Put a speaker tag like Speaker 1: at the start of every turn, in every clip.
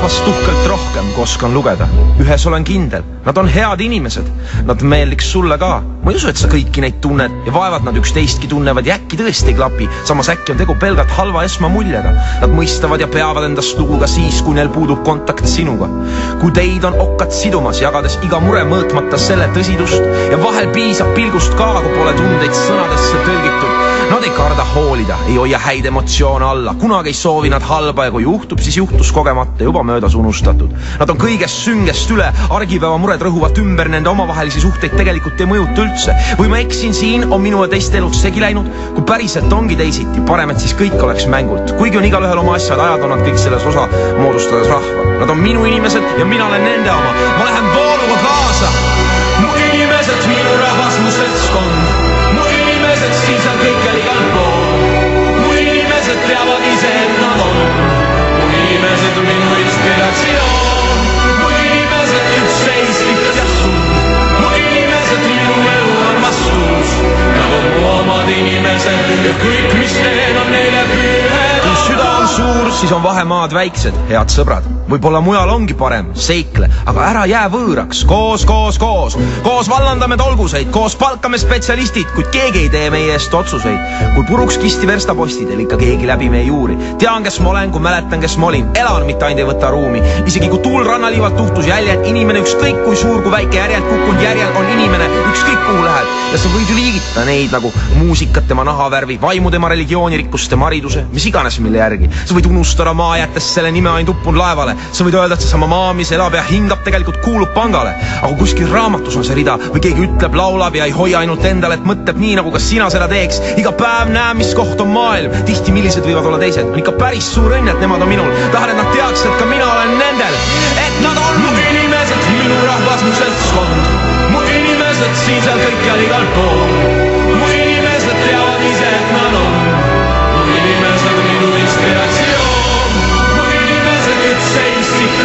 Speaker 1: rahvast uhkelt rohkem, kui oskan lugeda. Ühes olen kindel, nad on head inimesed. Nad meeldiks sulle ka. Ma ei usu, et sa kõiki neid tunned ja vaevad nad üksteistki tunnevad ja äkki tõesti ei klapi. Samas äkki on tegu pelgalt halva esmamuljega. Nad mõistavad ja peavad endast lugu ka siis, kui neil puudub kontakt sinuga. Kui teid on okkad sidumas, jagades iga mure mõõtmata selle tõsidust ja vahel piisab pilgust ka, kui pole tundeid sõnadesse tõlgitud. Nad ei karda hoolida, ei hoia häid emotsioone alla, kunagi ei soovi nad halba ja kui juhtub, siis juhtus kogemata juba möödas unustatud. Nad on kõigest süngest üle, argipäeva mured rõhuvad ümber, nende omavahelisi suhteid tegelikult ei mõjuta üldse. Või ma eksin siin, on minu ja teiste elud segi läinud, kui päriselt ongi teisiti, parem, et siis kõik oleks mängult. Kuigi on igalühel oma asjad, ajad on nad kõik selles osa moodustades rahva. Nad on minu inimesed ja mina olen nende oma. Ma lähen vooluga kaasa. Mu inimesed, minu rahvas, mu seltskond. Mu inimesed, siin seal kõikjal igal pool. Mu inimesed teavad ise, et nad on. Mu inimesed on minu inspiratsioon. Mu inimesed üksteislik ja sund. Mu inimesed minu elu armastus. Nad on mu omad inimesed ja kõik, mis teen, on neile pühe. Kui süda on suur, siis on vahemaad väiksed, head sõbrad. Võib-olla mujal ongi parem, seikle, aga ära jää võõraks. Koos vallandame tolguseid, koos palkame spetsialistid, kuid keegi ei tee meie eest otsuseid. Kui puruks kisti verstapostidel ikka keegi läbi meie juuri. Tean, kes ma olen, kui mäletan, kes ma olin. Elan, mitte ainult ei võta ruumi. Isegi kui tuul rannaliivalt tuhtus jäljed, inimene ükskõik kui suur, kui väike järjelt kukkunud järjel on inimene, ükskõik kuhu lähed. Ja sa võid ju liigitada neid nagu muusikat, tema nahavärvi, vaimu, tema religiooni, rikkust, tema hariduse, mis iganes mille järgi. Sa võid unustada maa, jättes selle nime ainult uppunud laevale. Sa võid öelda, et see sama maa, mis elab ja hingab, tegelikult kuulub pangale. Aga kuskil raamatus on see rida või keegi ütleb, laulab ja ei hoia ainult endale, et mõtleb nii, nagu kas sina seda teeks. Iga päev näe, mis koht on maailm. Tihti millised võivad olla teised. On ikka päris suur õnn, et nemad on minul. Tahan, et nad teaks, et ka mina olen nendel. Et nad on mu inimesed, minu rahvas, mu seltskond. Mu inimesed siin seal kõikjal igal pool. Mu inimesed teavad ise, et nad on. Mu inimesed minu inspiratsioon.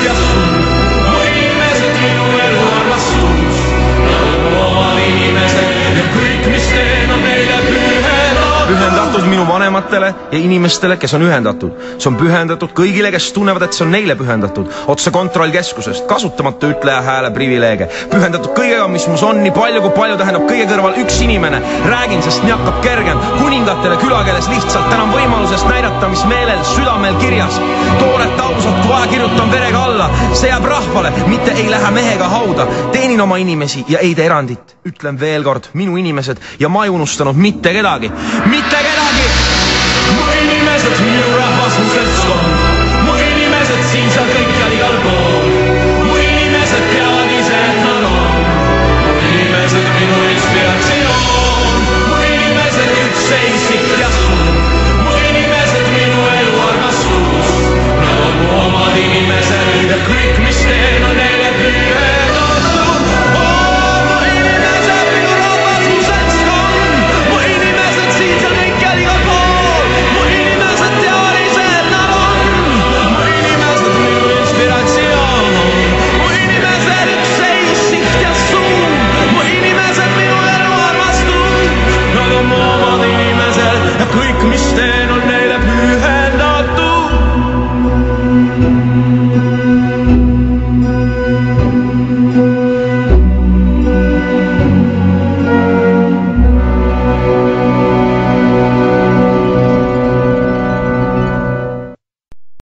Speaker 1: Ja sund, mu inimesed minu elu armastus. Nad on mu omad inimesed ja kõik, mis teen, on neile pühendatud. Pühendatud minu vanematele ja inimestele, kes on ühendatud. See on pühendatud kõigile, kes tunnevad, et see on neile pühendatud. Otse kontrollkeskusest, kasutamata ütleja hääle privileege. Pühendatud kõigega, mis mus on, nii palju kui palju tähendab kõige kõrval üks inimene. Räägin, sest nii hakkab kergem. Kuningatele külakeeles lihtsalt tänan võimalusest näidata, mis meelel südamel kirjas. Tooret ausalt, kui vaja kirjutan verega alla. See jääb rahvale, mitte ei lähe mehega hauda. Teenin oma inimesi ja ei tee erandit. Ütlen veel kord, minu inimesed ja ma ei unustanud mitte kedagi. Mitte kedagi! Mu inimesed